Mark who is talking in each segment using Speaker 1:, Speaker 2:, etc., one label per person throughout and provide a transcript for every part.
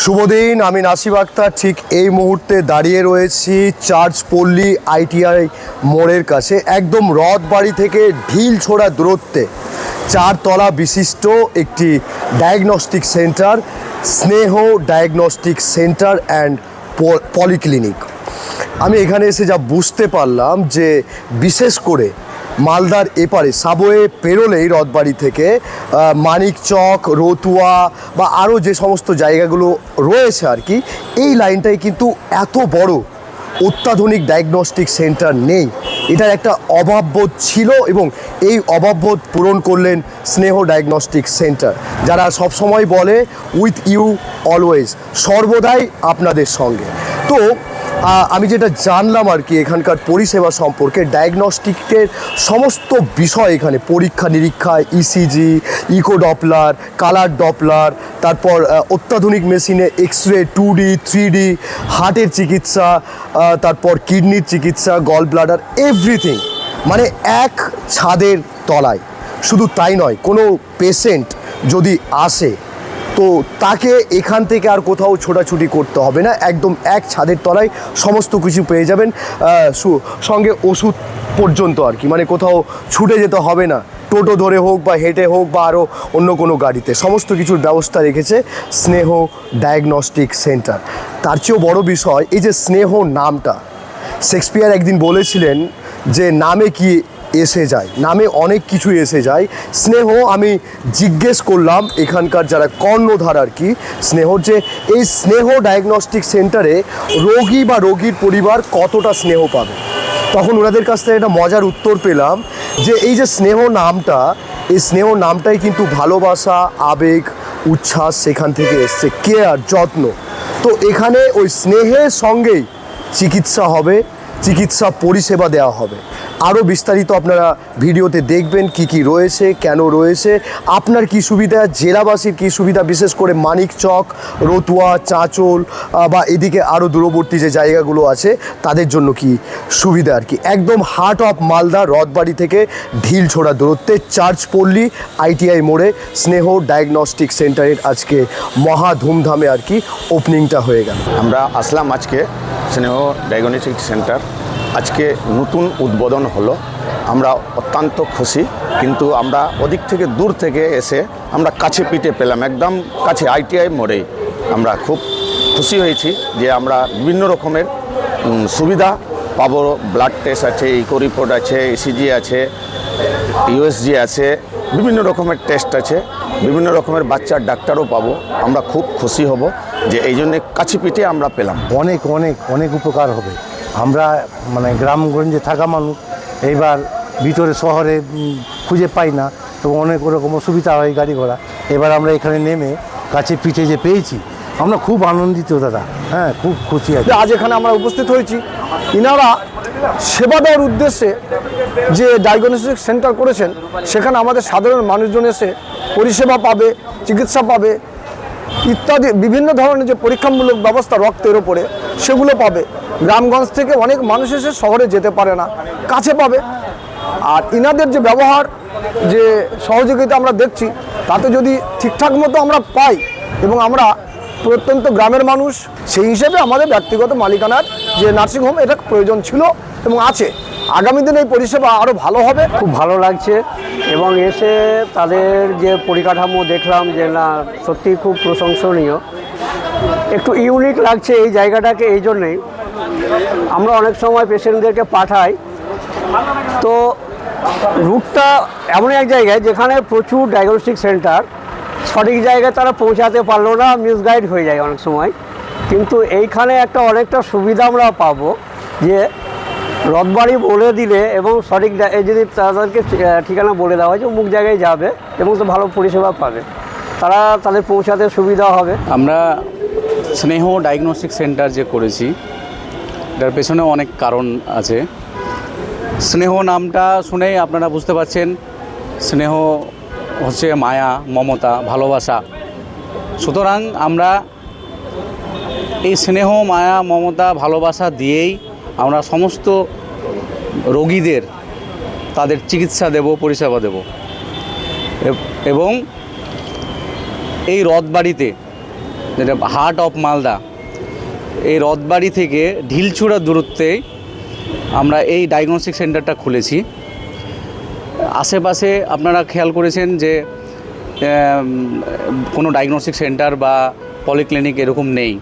Speaker 1: শুভদিন, আমি নাসিব আক্তার ঠিক এই মুহূর্তে দাঁড়িয়ে রয়েছি চার্চপল্লী আইটিআই মোড়ের কাছে, একদম রথবাড়ি থেকে ঢিল ছোড়া দূরত্বে 4 তলা বিশিষ্ট একটি ডায়াগনস্টিক সেন্টার, স্নেহ ডায়াগনস্টিক সেন্টার অ্যান্ড পলিক্লিনিক। আমি এখানে এসে যা বুঝতে পারলাম যে বিশেষ করে মালদার এপারে সাবওয়ে পেরোলেই রথবাড়ি থেকে মানিকচক, রতুয়া বা আরও যে সমস্ত জায়গাগুলো রয়েছে আর কি, এই লাইনটায় কিন্তু এত বড় অত্যাধুনিক ডায়াগনস্টিক সেন্টার নেই। এটার একটা অভাববোধ ছিল এবং এই অভাববোধ পূরণ করলেন স্নেহ ডায়াগনস্টিক সেন্টার, যারা সবসময় বলে উইথ ইউ অলওয়েজ, সর্বদাই আপনাদের সঙ্গে। তো আমি যেটা জানলাম আর কি এখানকার পরিষেবা সম্পর্কে, ডায়াগনস্টিকের সমস্ত বিষয় এখানে, পরীক্ষা নিরীক্ষা, ECG, echo doppler, colour doppler, তারপর অত্যাধুনিক মেশিনে এক্স-রে, 2D 3D, হার্টের চিকিৎসা, তারপর কিডনির চিকিৎসা, গল ব্লাডার, এভরিথিং মানে এক ছাদের তলায়। শুধু তাই নয়, কোনো পেশেন্ট যদি আসে তো তাকে এখান থেকে আর কোথাও ছোটাছুটি করতে হবে না, একদম এক ছাদের তলায় সমস্ত কিছু পেয়ে যাবেন, সঙ্গে ওষুধ পর্যন্ত আর কি, মানে কোথাও ছুটে যেতে হবে না, টোটো ধরে হোক বা হেঁটে হোক বা আরও অন্য কোনো গাড়িতে, সমস্ত কিছুর ব্যবস্থা রেখেছে স্নেহ ডায়াগনস্টিক সেন্টার। তার চেয়েও বড় বিষয় এই যে স্নেহ নামটা, শেক্সপিয়ার একদিন বলেছিলেন যে নামে কি এসে যায়, নামে অনেক কিছু এসে যায়। স্নেহ, আমি জিজ্ঞেস করলাম এখানকার যারা কর্ণধার আর কি স্নেহর, যে এই স্নেহ ডায়াগনস্টিক সেন্টারে রোগী বা রোগীর পরিবার কতটা স্নেহ পাবে। তখন ওনাদের কাছ থেকে একটা মজার উত্তর পেলাম যে এই যে স্নেহ নামটা, এই স্নেহ নামটাই কিন্তু ভালোবাসা, আবেগ, উচ্ছ্বাস সেখান থেকে এসছে, কেয়ার, যত্ন। তো এখানে ওই স্নেহের সঙ্গেই চিকিৎসা হবে, চিকিৎসা পরিষেবা দেওয়া হবে। আরও বিস্তারিত আপনারা ভিডিওতে দেখবেন কি কি রয়েছে, কেন রয়েছে, আপনার কি সুবিধা, জেলাবাসীর কি সুবিধা, বিশেষ করে মানিকচক, রতুয়া, চাঁচল বা এদিকে আরও দূরবর্তী যে জায়গাগুলো আছে তাদের জন্য কি সুবিধা আর কি। একদম হার্ট অফ মালদা, রথবাড়ি থেকে ঢিল ছোড়া দূরত্বে চার্চপল্লী আইটিআই মোড়ে স্নেহ ডায়াগনস্টিক সেন্টারের আজকে মহা ধুমধামে আর কি ওপেনিংটা হয়ে গেল।
Speaker 2: আমরা আসলাম আজকে স্নেহ ডায়াগনস্টিক সেন্টার, আজকে নতুন উদ্বোধন হলো, আমরা অত্যন্ত খুশি। কিন্তু আমরা ওদিক থেকে দূর থেকে এসে আমরা কাছে পিঠে পেলাম, একদম কাছে আইটিআই মোড়েই। আমরা খুব খুশি হয়েছি যে আমরা বিভিন্ন রকমের সুবিধা পাবো। ব্লাড টেস্ট আছে, ইকো রিপোর্ট আছে, ইসিজি আছে, ইউএসজি আছে, বিভিন্ন রকমের টেস্ট আছে, বিভিন্ন রকমের বাচ্চার ডাক্তারও পাবো। আমরা খুব খুশি হব যে এই জন্যে কাছে পিঠে আমরা পেলাম।
Speaker 3: অনেক অনেক অনেক উপকার হবে। আমরা মানে গ্রামগঞ্জে থাকা মানুষ, এইবার ভিতরে শহরে খুঁজে পাই না, তো অনেক ওরকম অসুবিধা হয় গাড়ি ঘোড়া। এবার আমরা এখানে নেমে কাছে পিঠে যে পেয়েছি, আমরা খুব আনন্দিত দাদা, হ্যাঁ খুব খুশি আছি।
Speaker 4: আজ এখানে আমরা উপস্থিত হয়েছি, ইনারা সেবা দেওয়ার উদ্দেশ্যে যে ডায়াগনস্টিক সেন্টার করেছেন, সেখানে আমাদের সাধারণ মানুষজন এসে পরিষেবা পাবে, চিকিৎসা পাবে, ইত্যাদি বিভিন্ন ধরনের যে পরীক্ষামূলক ব্যবস্থা রক্তের ওপরে সেগুলো পাবে। গ্রামগঞ্জ থেকে অনেক মানুষ এসে শহরে যেতে পারে না, কাছে পাবে। আর ইনাদের যে ব্যবহার, যে সহযোগিতা আমরা দেখছি, তাতে যদি ঠিকঠাক মতো আমরা পাই, এবং আমরা প্রত্যন্ত গ্রামের মানুষ, সেই হিসেবে আমাদের ব্যক্তিগত মালিকানার যে নার্সিংহোম, এটা প্রয়োজন ছিল এবং আছে। আগামী দিনে এই পরিষেবা আরও ভালো হবে।
Speaker 5: খুব ভালো লাগছে এবং এসে তাদের যে পরিকাঠামো দেখলাম যে না, সত্যি খুব প্রশংসনীয়, একটু ইউনিক লাগছে এই জায়গাটাকে। এই জন্যেই আমরা অনেক সময় পেশেন্টদেরকে পাঠাই, তো রুটটা এমন এক জায়গায় যেখানে প্রচুর ডায়াগনস্টিক সেন্টার, সঠিক জায়গায় তারা পৌঁছাতে পারলো না, মিসগাইড হয়ে যায় অনেক সময়। কিন্তু এইখানে অনেকটা সুবিধা আমরা পাবো যে রথবাড়ি বলে দিলে এবং সঠিক যদি তাদেরকে ঠিকানা বলে দেওয়া হয় যে অমুক জায়গায় যাবে এবং তো ভালো পরিষেবা পাবে, তারা তাদের পৌঁছাতে সুবিধা হবে।
Speaker 6: আমরা স্নেহ ডায়াগনস্টিক সেন্টার যে করেছি, এটার পেছনে অনেক কারণ আছে। স্নেহ নামটা শুনেই আপনারা বুঝতে পারছেন, স্নেহ হচ্ছে মায়া, মমতা, ভালোবাসা। সুতরাং আমরা এই স্নেহ, মায়া, মমতা, ভালোবাসা দিয়েই আমরা সমস্ত রোগীদের তাদের চিকিৎসা দেব, পরিষেবা দেব। এবং এই রথবাড়িতে যেটা হার্ট অফ মালদা, এই রথবাড়ি থেকে ঢিলছড়া দূরত্বে আমরা এই ডায়াগনস্টিক সেন্টারটা খুলেছি। আশেপাশে আপনারা খেয়াল করেছেন যে কোনো ডায়াগনস্টিক সেন্টার বা পলিক্লিনিক এরকম নেই,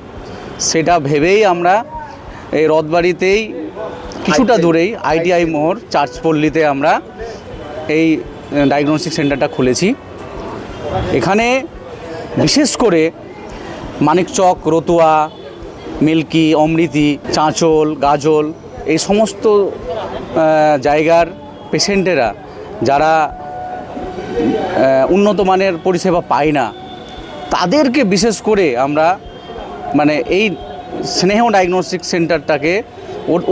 Speaker 6: সেটা ভেবেই আমরা এই রথবাড়িতেই কিছুটা দূরেই আইটিআই মোড় চার্চপল্লিতে আমরা এই ডায়াগনস্টিক সেন্টারটা খুলেছি। এখানে বিশেষ করে মানিকচক, রতুয়া, মিল্কি, অমৃতি, চাঁচল, গাজল এই সমস্ত জায়গার পেশেন্টেরা যারা উন্নত মানের পরিষেবা পায় না, তাদেরকে বিশেষ করে আমরা মানে এই স্নেহ ডায়াগনস্টিক সেন্টারটাকে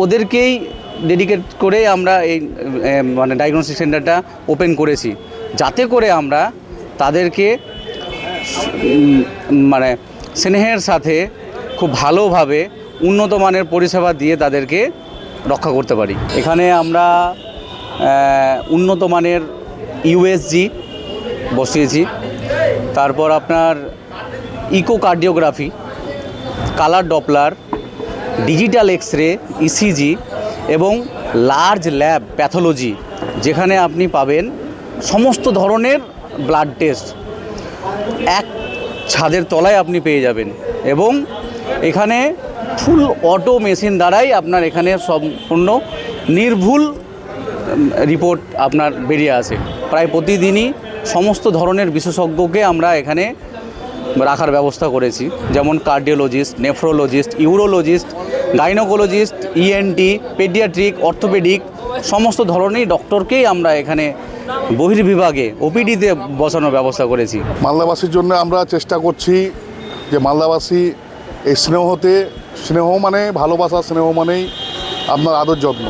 Speaker 6: ওদেরকেই ডেডিকেট করে আমরা এই মানে ডায়াগনস্টিক সেন্টারটা ওপেন করেছি, যাতে করে আমরা তাদেরকে মানে স্নেহের সাথে খুব ভালোভাবে উন্নত মানের পরিষেবা দিয়ে তাদেরকে রক্ষা করতে পারি। এখানে আমরা উন্নত মানের ইউএসজি বসিয়েছি, তারপর আপনার echocardiography, colour Doppler, digital X ray, ECG এবং লার্জ ল্যাব প্যাথোলজি, যেখানে আপনি পাবেন সমস্ত ধরনের ব্লাড টেস্ট এক ছাদের তলায় আপনি পেয়ে যাবেন। এবং এখানে ফুল অটো মেশিন দ্বারাই আপনার এখানে সম্পূর্ণ নির্ভুল রিপোর্ট আপনার বেরিয়ে আসে। প্রায় প্রতিদিনই সমস্ত ধরনের বিশেষজ্ঞকে আমরা এখানে রাখার ব্যবস্থা করেছি, যেমন cardiologist, nephrologist, urologist, gynaecologist, ENT, paediatric, orthopaedic সমস্ত ধরনের ডক্টরকেই আমরা এখানে বহির্বিভাগে ওপিডিতে বসানোর ব্যবস্থা করেছি।
Speaker 7: মালদাবাসীর জন্য আমরা চেষ্টা করছি যে মালদাবাসী এই স্নেহতে, স্নেহ মানে ভালোবাসা, স্নেহ মানেই আপনার আদর যত্ন,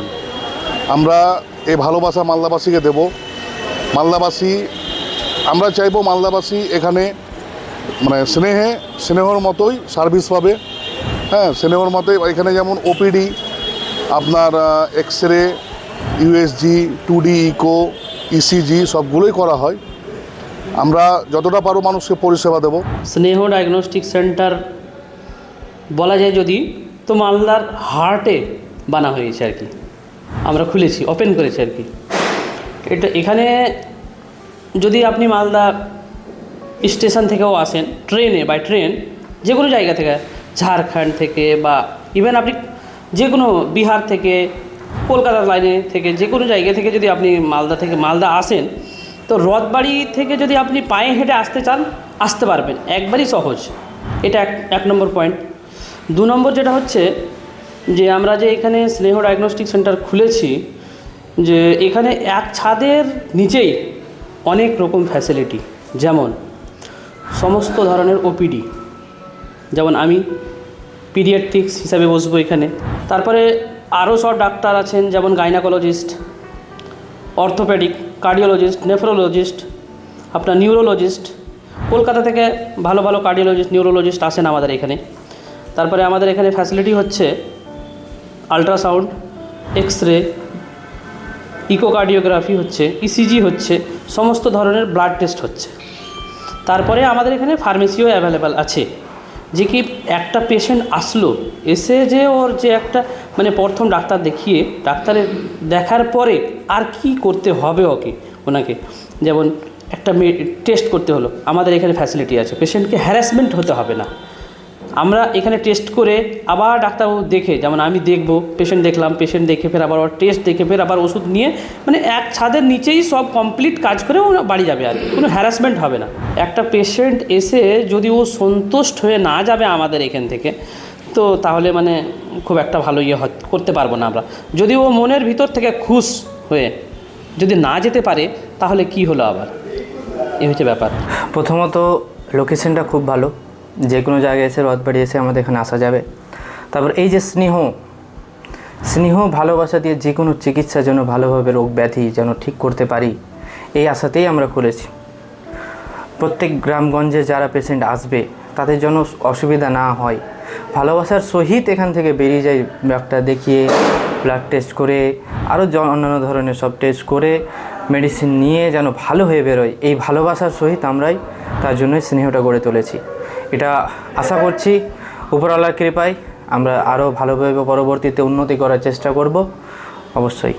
Speaker 7: আমরা এই ভালোবাসা মালদাবাসীকে দেব। মালদাবাসী, আমরা চাইবো মালদাবাসী এখানে মানে স্নেহর মতোই সার্ভিস পাবে। হ্যাঁ, স্নেহর মতোই এখানে যেমন ওপিডি, আপনার X ray, USG, 2D eco, ECG সবগুলোই করা হয়। আমরা যতটা পারো মানুষকে পরিষেবা দেব।
Speaker 8: স্নেহ ডায়াগনস্টিক সেন্টার বলা যায় যদি, তো মালদার হার্টে বানা হয়েছে আর কি, আমরা খুলেছি, ওপেন করেছি আর কি। এখানে যদি আপনি মালদা স্টেশন থেকেও আসেন, ট্রেনে বাই ট্রেন যে কোনো জায়গা থেকে, ঝাড়খণ্ড থেকে বা ইভেন আপনি যে কোনো বিহার থেকে, কলকাতার লাইনে থেকে, যে কোনো জায়গা থেকে যদি আপনি মালদা আসেন, তো রথবাড়ি থেকে যদি আপনি পায়ে হেঁটে আসতে চান, আসতে পারবেন, একবারই সহজ। এটা এক নম্বর পয়েন্ট। 2 নম্বর যেটা হচ্ছে যে আমরা যে এখানে স্নেহ ডায়াগনস্টিক সেন্টার খুলেছি, যে এখানে এক ছাদের নিচেই অনেক রকম ফ্যাসিলিটি, যেমন সমস্ত ধরনের ওপিডি, যেমন আমি পিডিয়াট্রিক্স হিসাবে বসবো এখানে। তারপরে আরও সব ডাক্তার আছেন, যেমন গাইনোকোলজিস্ট, অর্থোপেডিক, কার্ডিওলজিস্ট, নেফ্রোলজিস্ট, আপনার নিউরোলজিস্ট, কলকাতা থেকে ভালো ভালো কার্ডিওলজিস্ট, নিউরোলজিস্ট আসেন আমাদের এখানে। তারপরে আমাদের এখানে ফ্যাসিলিটি হচ্ছে আলট্রাসাউন্ড, এক্স রে, ইকোকার্ডিওগ্রাফি হচ্ছে, ইসিজি হচ্ছে, সমস্ত ধরনের ব্লাড টেস্ট হচ্ছে। তারপরে আমাদের এখানে ফার্মেসিও অ্যাভেলেবেল আছে, যে কি একটা পেশেন্ট আসলো, এসে যে ওর যে একটা মানে প্রথম ডাক্তার দেখিয়ে, ডাক্তারের দেখার পরে আর কি করতে হবে ওনাকে, যেমন একটা টেস্ট করতে হলো, আমাদের এখানে ফ্যাসিলিটি আছে, পেশেন্টকে হ্যারাসমেন্ট হতে হবে না। আমরা এখানে টেস্ট করে আবার ডাক্তারবাবু দেখে, যেমন আমি দেখব, পেশেন্ট দেখলাম, পেশেন্ট দেখে ফের আবার ওর টেস্ট দেখে ফের আবার ওষুধ নিয়ে, মানে এক ছাদের নিচেই সব কমপ্লিট কাজ করে ও বাড়ি যাবে, আর কোনো হ্যারাসমেন্ট হবে না। একটা পেশেন্ট এসে যদি ও সন্তুষ্ট হয়ে না যাবে আমাদের এখান থেকে, তো তাহলে মানে খুব একটা ভালো করতে পারবো না আমরা। যদি ও মনের ভিতর থেকে খুশ হয়ে যদি না যেতে পারে, তাহলে কি হলো আবার, এই হচ্ছে ব্যাপার।
Speaker 9: প্রথমত লোকেশনটা খুব ভালো, যে কোনো জায়গায় এসে রথবাড়ি এসে আমাদের এখানে আসা যাবে। তারপর এই যে স্নেহ ভালোবাসা দিয়ে যে কোনো চিকিৎসার জন্য ভালোভাবে রোগ ব্যাধি যেন ঠিক করতে পারি, এই আশাতেই আমরা খুলেছি। প্রত্যেক গ্রামগঞ্জে যারা পেশেন্ট আসবে তাদের জন্য অসুবিধা না হয়, ভালোবাসার সহিত এখান থেকে বেরিয়ে যায়, ডাক্তার দেখিয়ে, ব্লাড টেস্ট করে, আরও অন্যান্য ধরনের সব টেস্ট করে, মেডিসিন নিয়ে যেন ভালো হয়ে বেরোয়, এই ভালোবাসার সহিত আমরাই তার জন্যই স্নেহটা গড়ে তুলেছি। এটা আশা করছি উপরওয়ালার কৃপায় আমরা আরও ভালোভাবে পরবর্তীতে উন্নতি করার চেষ্টা করব অবশ্যই।